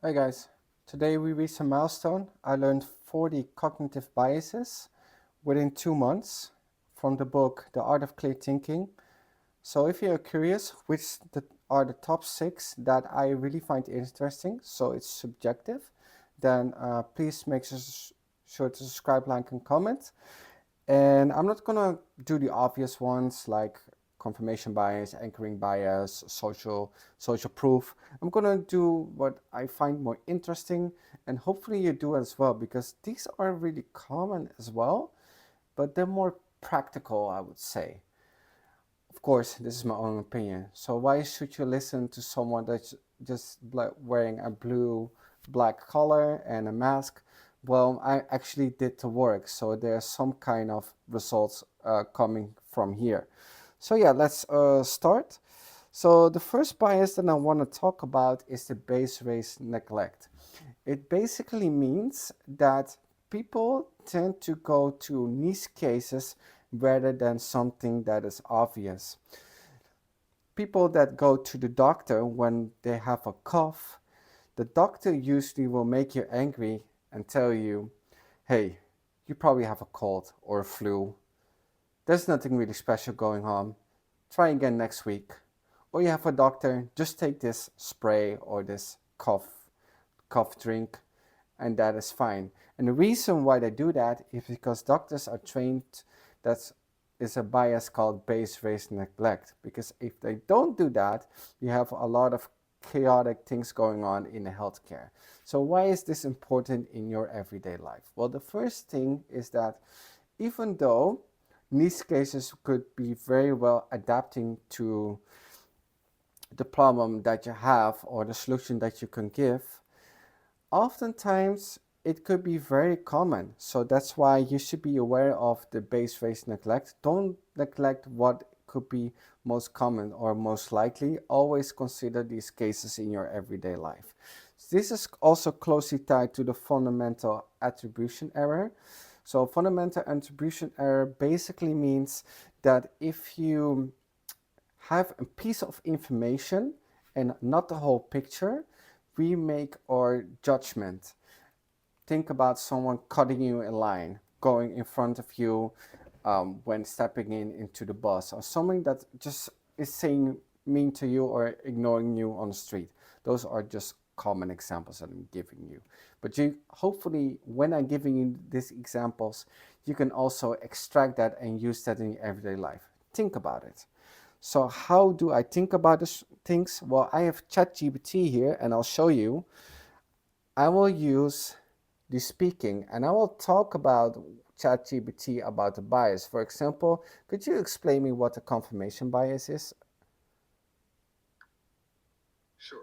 Hi guys, today we reached a milestone. I learned 40 cognitive biases within 2 months from the book The Art of Clear Thinking. So if you're curious are the top 6 that I really find interesting, so it's subjective, then please make sure to subscribe, like and comment. And I'm not gonna do the obvious ones like confirmation bias, anchoring bias, social proof. I'm gonna do what I find more interesting, and hopefully you do as well, because these are really common as well, but they're more practical, I would say. Of course, this is my own opinion. So why should you listen to someone that's just wearing a black collar and a mask? Well, I actually did the work, so there's some kind of results coming from here. So yeah, let's start. So the first bias that I want to talk about is the base race neglect. It basically means that people tend to go to niche cases rather than something that is obvious. People that go to the doctor when they have a cough, the doctor usually will make you angry and tell you, hey, you probably have a cold or a flu. There's nothing really special going on. Try again next week. Or you have a doctor, just take this spray or this cough drink, and that is fine. And the reason why they do that is because doctors are trained. That is a bias called base race neglect. Because if they don't do that, you have a lot of chaotic things going on in the healthcare. So why is this important in your everyday life? Well, the first thing is that even though niche cases could be very well adapting to the problem that you have or the solution that you can give, oftentimes it could be very common. So that's why you should be aware of the base race neglect. Don't neglect what could be most common or most likely. Always consider these cases in your everyday life. This is also closely tied to the fundamental attribution error. So fundamental attribution error basically means that if you have a piece of information and not the whole picture, we make our judgment. Think about someone cutting you in line, going in front of you when stepping into the bus, or someone that just is saying mean to you or ignoring you on the street. Those are just common examples that I'm giving you. But you hopefully, when I'm giving you these examples, you can also extract that and use that in your everyday life. Think about it. So how do I think about these things? Well, I have chatgpt here and I'll show you. I will use the speaking and I will talk about chatgpt about the bias. For example, could you explain me what the confirmation bias is? Sure.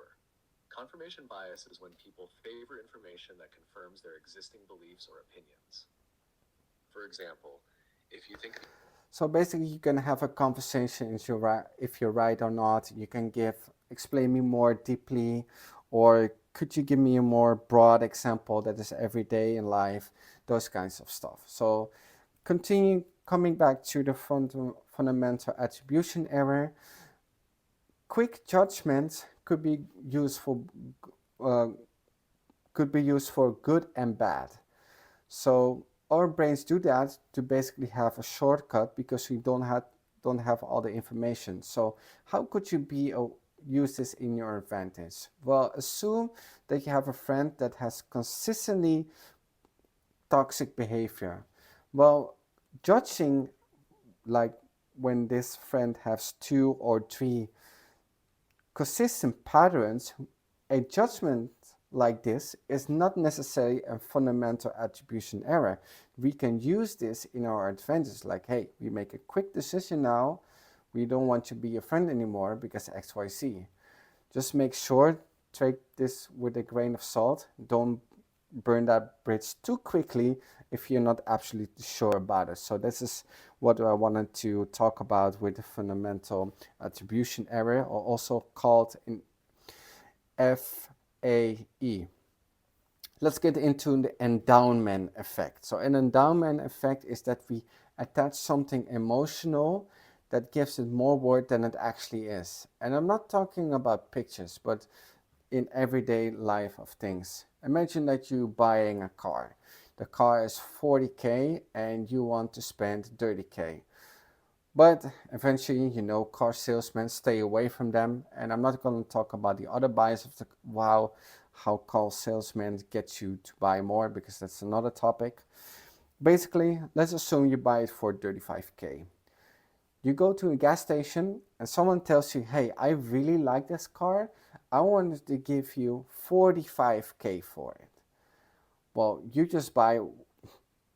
Confirmation bias is when people favor information that confirms their existing beliefs or opinions. For example, if you think So basically, you can have a conversation if you're right or not. You can explain me more deeply, or could you give me a more broad example that is everyday in life, those kinds of stuff. So continue coming back to the fundamental attribution error. Quick judgments uh, could be used for good and bad. So our brains do that to basically have a shortcut because we don't have all the information. So how could you use this in your advantage? Well, assume that you have a friend that has consistently toxic behavior. Well, judging, like when this friend has 2 or 3 consistent patterns, a judgment like this is not necessarily a fundamental attribution error. We can use this in our advantage, like, hey, we make a quick decision now. We don't want to be your friend anymore because XYZ. Just make sure, take this with a grain of salt. Don't burn that bridge too quickly if you're not absolutely sure about it. So this is what I wanted to talk about with the fundamental attribution error, or also called in FAE. Let's get into the endowment effect. So an endowment effect is that we attach something emotional that gives it more worth than it actually is. And I'm not talking about pictures, but in everyday life of things. Imagine that you're buying a car. The car is 40K and you want to spend 30K. But eventually, car salesmen stay away from them. And I'm not going to talk about the other bias of how car salesmen get you to buy more, because that's another topic. Basically, let's assume you buy it for 35K. You go to a gas station and someone tells you, hey, I really like this car. I wanted to give you 45K for it. Well, you just buy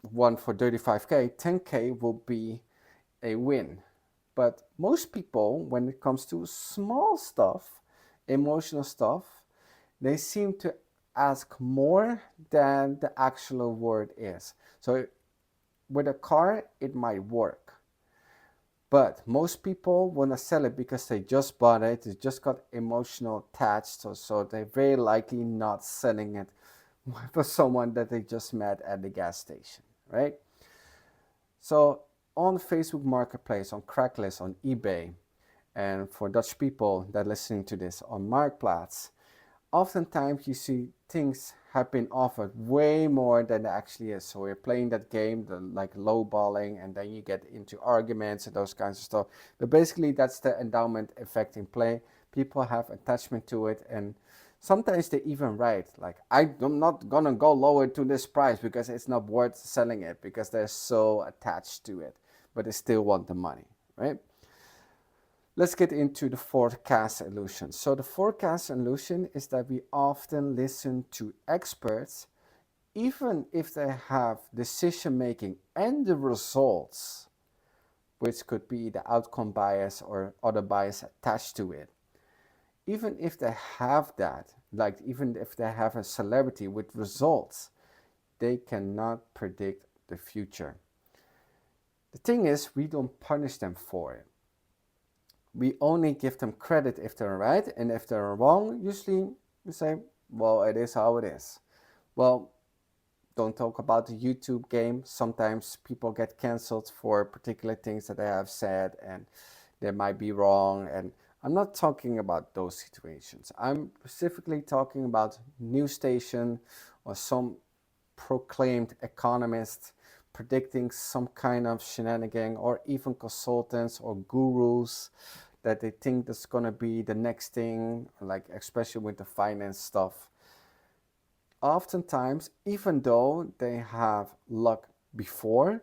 one for 35K, 10K will be a win. But most people, when it comes to small stuff, emotional stuff, they seem to ask more than the actual word is. So with a car, it might work. But most people want to sell it because they just bought it, they just got emotional attached, so they're very likely not selling it for someone that they just met at the gas station, right? So on Facebook Marketplace, on Craigslist, on eBay, and for Dutch people that are listening to this, on Marktplaats, oftentimes you see things have been offered way more than it actually is. So we're playing that game, like lowballing, and then you get into arguments and those kinds of stuff. But basically, that's the endowment effect in play. People have attachment to it, and sometimes they even write like, I'm not gonna go lower to this price because it's not worth selling it, because they're so attached to it, but they still want the money, right? Let's get into the forecast illusion. So the forecast illusion is that we often listen to experts, even if they have decision making and the results, which could be the outcome bias or other bias attached to it. Even if they have that, like even if they have a celebrity with results, they cannot predict the future. The thing is, we don't punish them for it. We only give them credit if they're right, and if they're wrong, usually we say, well, it is how it is. Well, don't talk about the YouTube game. Sometimes people get canceled for particular things that they have said, and they might be wrong. And I'm not talking about those situations. I'm specifically talking about news station or some proclaimed economist predicting some kind of shenanigan, or even consultants or gurus that they think that's going to be the next thing, like especially with the finance stuff. Oftentimes, even though they have luck before,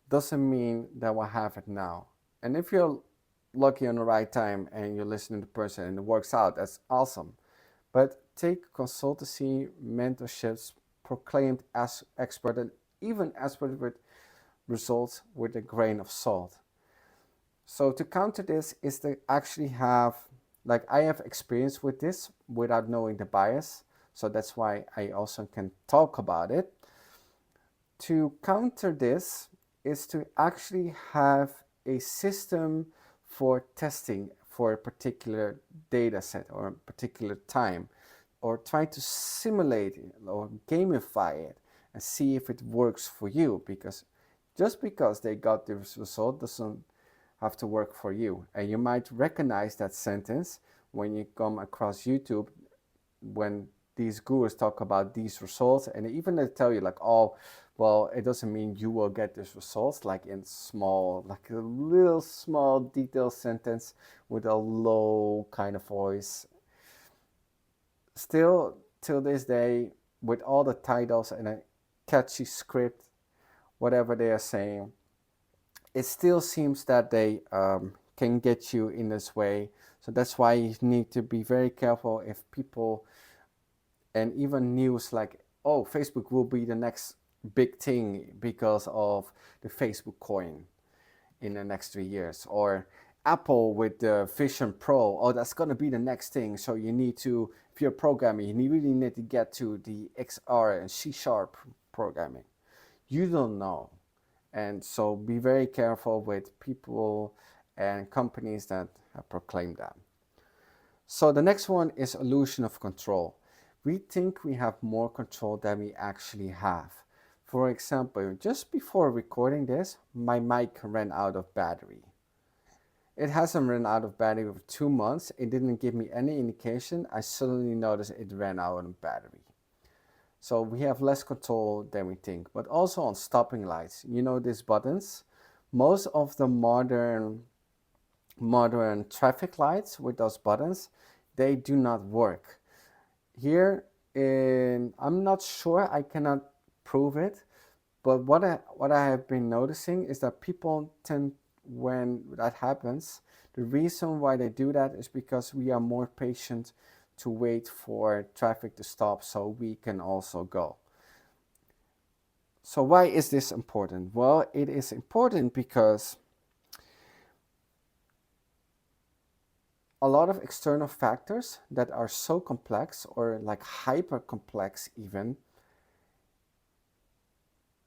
doesn't mean they will have it now. And if you're lucky on the right time and you're listening to the person and it works out, that's awesome. But take consultancy, mentorships, proclaimed as expert, and even expert with results with a grain of salt. So to counter this is to actually have, like I have experience with this without knowing the bias. So that's why I also can talk about it. To counter this is to actually have a system for testing for a particular data set or a particular time, or try to simulate it or gamify it and see if it works for you, because just because they got this result doesn't have to work for you. And you might recognize that sentence when you come across YouTube, when these gurus talk about these results, and even they tell you like, oh, well, it doesn't mean you will get these results, like in small, like a little small detailed sentence with a low kind of voice. Still, till this day, with all the titles and a catchy script, whatever they are saying, it still seems that they can get you in this way. So that's why you need to be very careful if people, and even news like, oh, Facebook will be the next big thing because of the Facebook coin in the next 3 years, or Apple with the Vision Pro, oh, that's going to be the next thing. So you need to, if you're a programmer, you really need to get to the XR and C# programming. You don't know. And so be very careful with people and companies that have proclaimed that. So the next one is illusion of control. We think we have more control than we actually have. For example, just before recording this, my mic ran out of battery. It hasn't run out of battery for 2 months. It didn't give me any indication. I suddenly noticed it ran out of battery. So we have less control than we think. But also on stopping lights, you know these buttons? Most of the modern traffic lights with those buttons, they do not work. Here I'm not sure, I cannot prove it, but what I have been noticing is that people tend, when that happens, the reason why they do that is because we are more patient to wait for traffic to stop so we can also go. So why is this important? Well, it is important because a lot of external factors that are so complex, or like hyper complex even,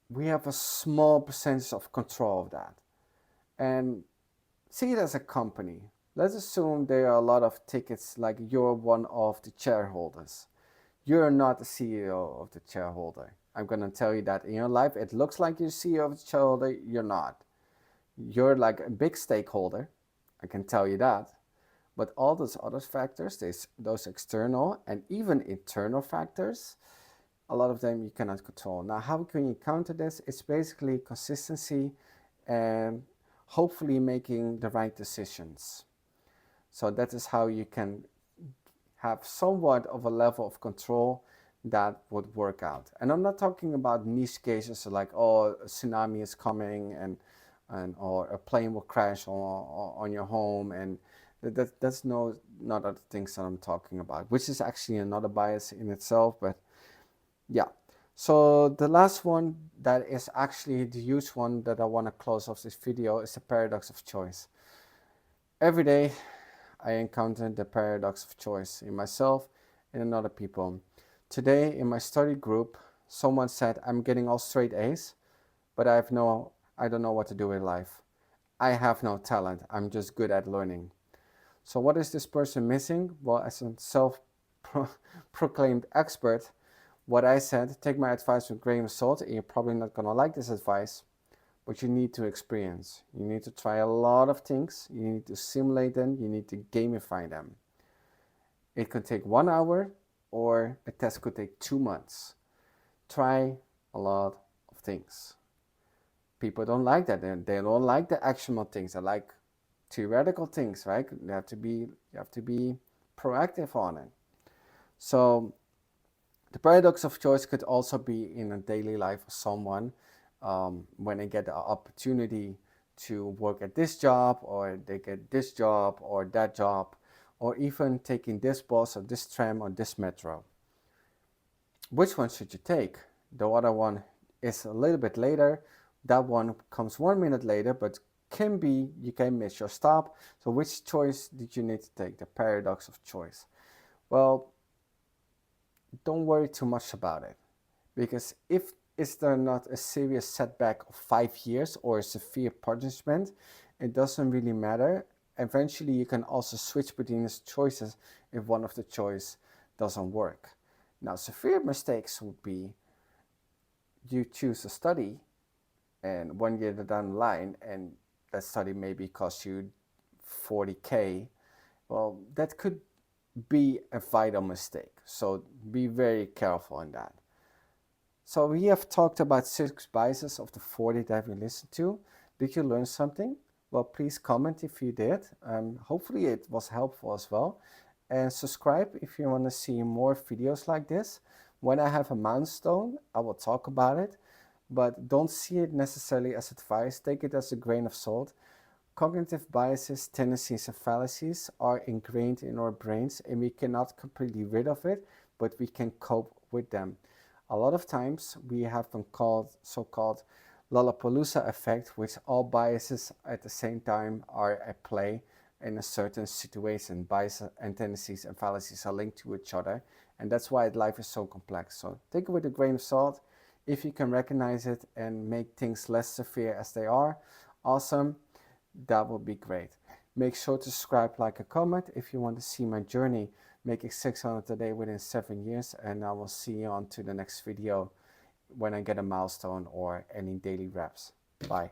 we have a small percentage of control of that. And see it as a company. Let's assume there are a lot of tickets, like you're one of the shareholders. You're not the CEO of the shareholder. I'm going to tell you that in your life, it looks like you're CEO of the shareholder. You're not. You're like a big stakeholder. I can tell you that. But all those other factors, those external and even internal factors, a lot of them you cannot control. Now, how can you counter this? It's basically consistency and hopefully making the right decisions. So that is how you can have somewhat of a level of control that would work out. And I'm not talking about niche cases like, oh, a tsunami is coming and or a plane will crash on your home, and that's not other things that I'm talking about, which is actually another bias in itself. But yeah. So the last one that is actually the huge one that I want to close off this video is the paradox of choice. Every day I encounter the paradox of choice in myself and in other people. Today in my study group, someone said, I'm getting all straight A's, but I don't know what to do with life. I have no talent. I'm just good at learning. So what is this person missing? Well, as a self-proclaimed expert, what I said, take my advice with a grain of salt, and you're probably not going to like this advice, but you need to experience. You need to try a lot of things. You need to simulate them. You need to gamify them. It could take 1 hour, or a test could take 2 months. Try a lot of things. People don't like that. They don't like the actionable things. They like theoretical things, right? You have to be proactive on it. So the paradox of choice could also be in a daily life of someone, when they get the opportunity to work at this job, or they get this job or that job, or even taking this bus or this tram or this metro. Which one should you take? The other one is a little bit later. That one comes 1 minute later, but can be you can miss your stop. So which choice did you need to take? The paradox of choice. Well, don't worry too much about it, because if is there not a serious setback of 5 years or a severe punishment, it doesn't really matter. Eventually you can also switch between these choices if one of the choice doesn't work. Now, severe mistakes would be you choose a study and 1 year down the line, and that study maybe costs you 40K. Well, that could be a vital mistake. So be very careful on that. So we have talked about 6 biases of the 40 that we listened to. Did you learn something? Well, please comment if you did. Hopefully it was helpful as well. And subscribe if you want to see more videos like this. When I have a milestone, I will talk about it. But don't see it necessarily as advice. Take it as a grain of salt. Cognitive biases, tendencies, and fallacies are ingrained in our brains, and we cannot completely rid of it, but we can cope with them. A lot of times we have them called so-called Lollapalooza effect, which all biases at the same time are at play in a certain situation. Biases and tendencies and fallacies are linked to each other, and that's why life is so complex. So take it with a grain of salt. If you can recognize it and make things less severe as they are, awesome. That would be great. Make sure to subscribe, like, a comment if you want to see my journey making 600 a day within 7 years, and I will see you on to the next video when I get a milestone or any daily reps. Bye.